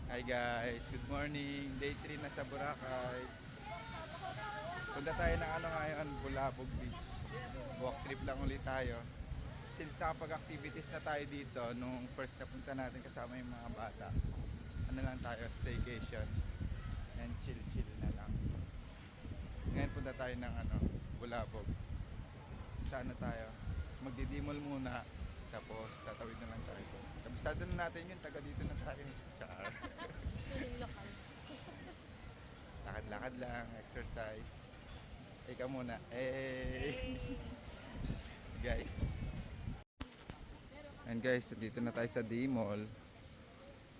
Hi guys, good morning. Day 3 na sa Boracay. Punta tayo ng ngayon, Bulabog Beach. Walk trip lang ulit tayo. Since nakapag-activities na tayo dito nung first na punta natin kasama yung mga bata. Ano lang tayo, staycation. And chill na lang. Ngayon punta tayo ng Bulabog. Saan na tayo? Magdidimol muna. Tapos tatawid na lang tayo. Kabisado na natin yun, taga dito na tayo. Char. Lokal. Lakad-lakad lang, exercise. Ikaw muna. Hey! Guys. And guys, dito na tayo sa D-Mall.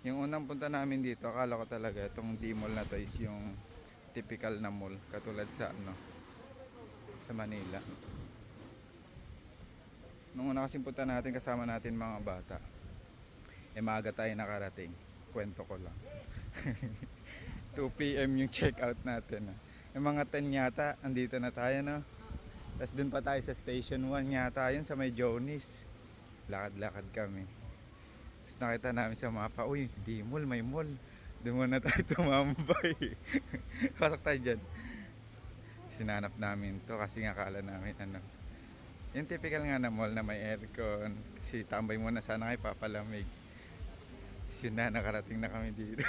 Yung unang punta namin dito, akala ko talaga itong D-Mall na to is yung typical na mall. Katulad sa sa Manila. Nung una kasing punta natin, kasama natin mga bata. Maaga tayo nakarating. Kwento ko lang. 2 PM yung check out natin. Yung mga 10 yata, andito na tayo, no? Tapos dun pa tayo sa station 1 yata, yun sa may Jonis. Lakad-lakad kami. Tapos nakita namin sa mapa, uy, di mall, may mall. Doon muna tayo tumambay. Pasok tayo dyan. Sinanap namin to kasi nga akala namin yung typical nga na mall na may aircon. Kasi tambay muna sana kayo papalamig. Yun na, nakarating na kami dito.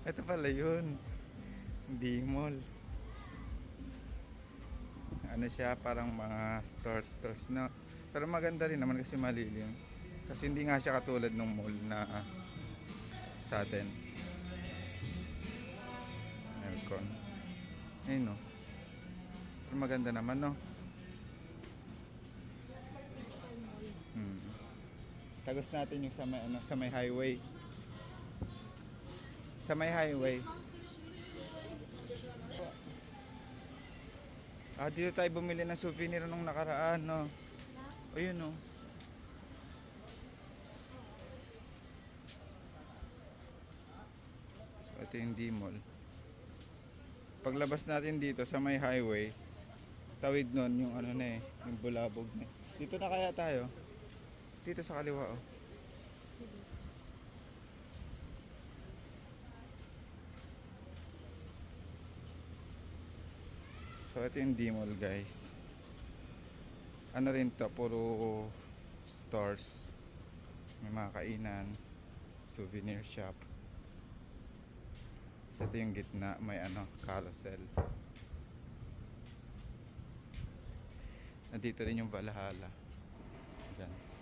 Ito pala yun. Hindi mall. Ano siya, parang mga stores na. Pero maganda rin naman kasi malilim. Kasi hindi nga siya katulad ng mall na sa atin. Aircon. Ayun no. Pero maganda naman no. Tagos natin yung sa may highway. Sa may highway. Dito tayo bumili ng souvenir nung nakaraan, no. Ayun, no. So, ito yung D-Mall. Paglabas natin dito sa may highway, tawid nun yung yung Bulabog na. Dito na kaya tayo? Dito sa kaliwa, oh. So ito yung D-Mall, guys. Ano rin to, puro stores. May mga kainan, souvenir shop. So ito yung gitna, may carousel. Nandito rin yung Valhalla. Diyan.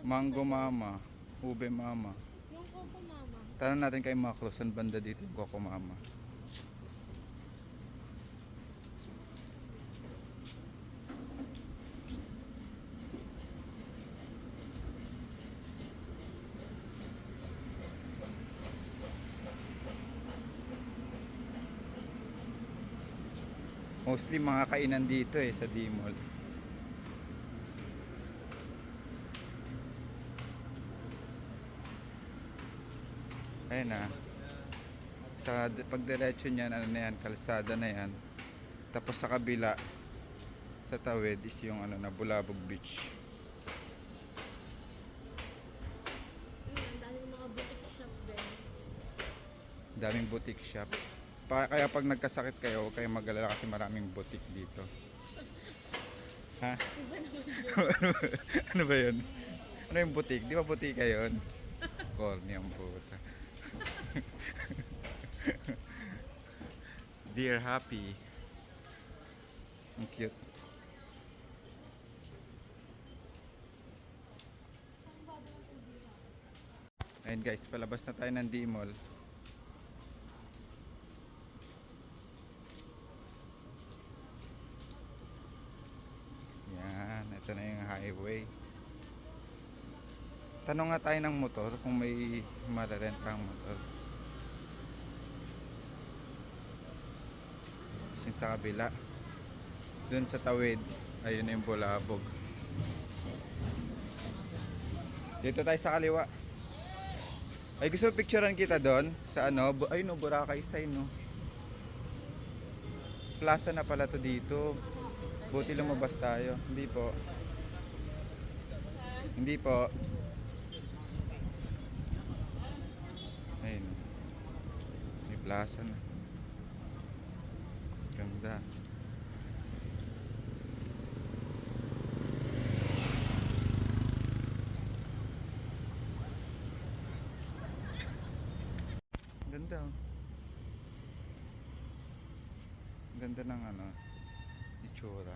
Mango Mama, Ube Mama. Yung Coco Mama. Tanong natin kay Macro, saan banda dito yung Coco Mama? Mostly mga kainan dito sa D-Mall. Ayun na. Sa pagdiretso niyan, na yan, kalsada na yan. Tapos sa kabila, sa tawid is yung na Bulabog Beach. Ang daming mga boutique shop din. Daming boutique shop. Kaya pag nagkasakit kayo, huwag kayong mag-alala kasi maraming boutique dito. Ha? Iba naman yun. Ano ba yun? Ano yung boutique? Di ba boutique yun? Corny ang puta. Dear Happy. Ang cute. Ayun guys, palabas na tayo ng D-Mall. Yan, ito na yung highway. Tanong nga tayo ng motor kung may marerentang motor. Yung sa kabila, dun sa tawid, ayun yung Bulabog. Dito tayo sa kaliwa. Ay, gusto mo picturean kita doon sa ano? Ay no, Boracay sign no. Plaza na pala to dito. Buti lumabas tayo. Hindi po. Hindi po. Ayun. May plaza na. Ganda. Ganda oh. Ganda ng ano, itsura.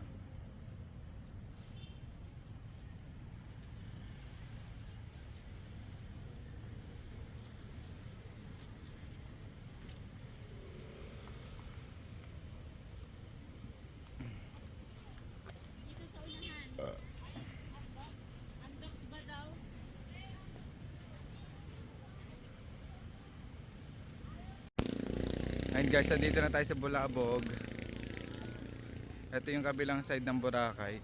Dito sa unahan. Undox ba daw? Ayun guys, dito na tayo sa Bulabog. Ito yung kabilang side ng Boracay.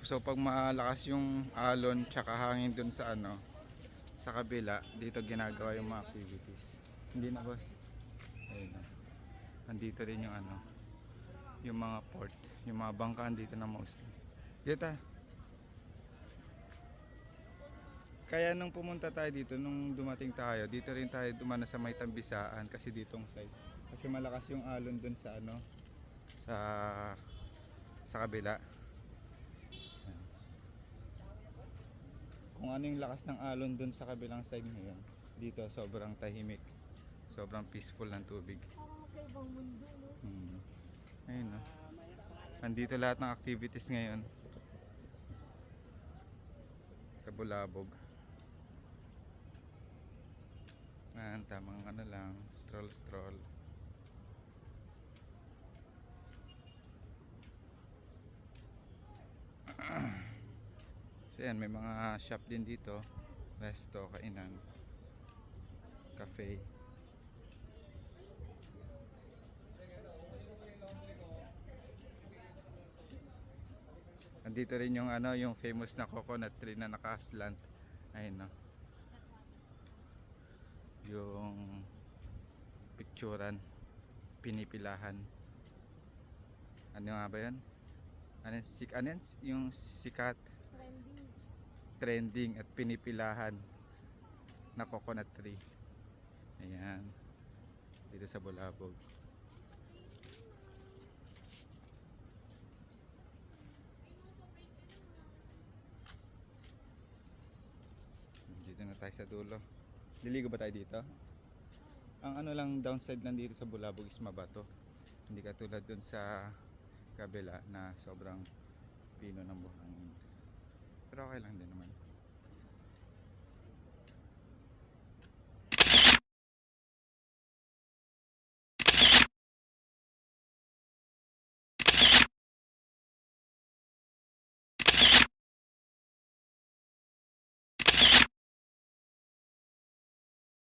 So pag malakas yung alon tsaka hangin dun sa ano, sa kabila, dito ginagawa yung mga activities. Hindi na boss. Ayun na. Andito rin yung ano, yung mga port, yung mga bangka dito na mostly. Dito ah. Kaya nung pumunta tayo dito, nung dumating tayo, dito rin tayo dumana sa may Tambisaan kasi ditong side. Kasi malakas yung alon dun sa ano, sa kabila. Ayan. Kung ano yung lakas ng alon dun sa kabilang side ngayon, dito sobrang tahimik, sobrang peaceful ng tubig. Parang magkaibang mundo, no? Ayun no. Andito lahat ng activities ngayon sa Bulabog. Ayan, tamang ano lang, stroll. So yan, may mga shop din dito, resto, kainan, cafe. Andito rin yung ano, yung famous na coconut tree na naka-slant. Ayun no. Yung picturean, pinipilahan. Ano nga ba 'yan? Ano yan? Yung sikat, Trending. trending at pinipilahan na coconut tree. Ayan. Dito sa Bulabog. Dito na tayo sa dulo. Liligo ba tayo dito? Ang ano lang downside nandito sa Bulabog is mabato. Hindi katulad dun sa kabila na sobrang pino ng buhangin. Pero okay lang din naman.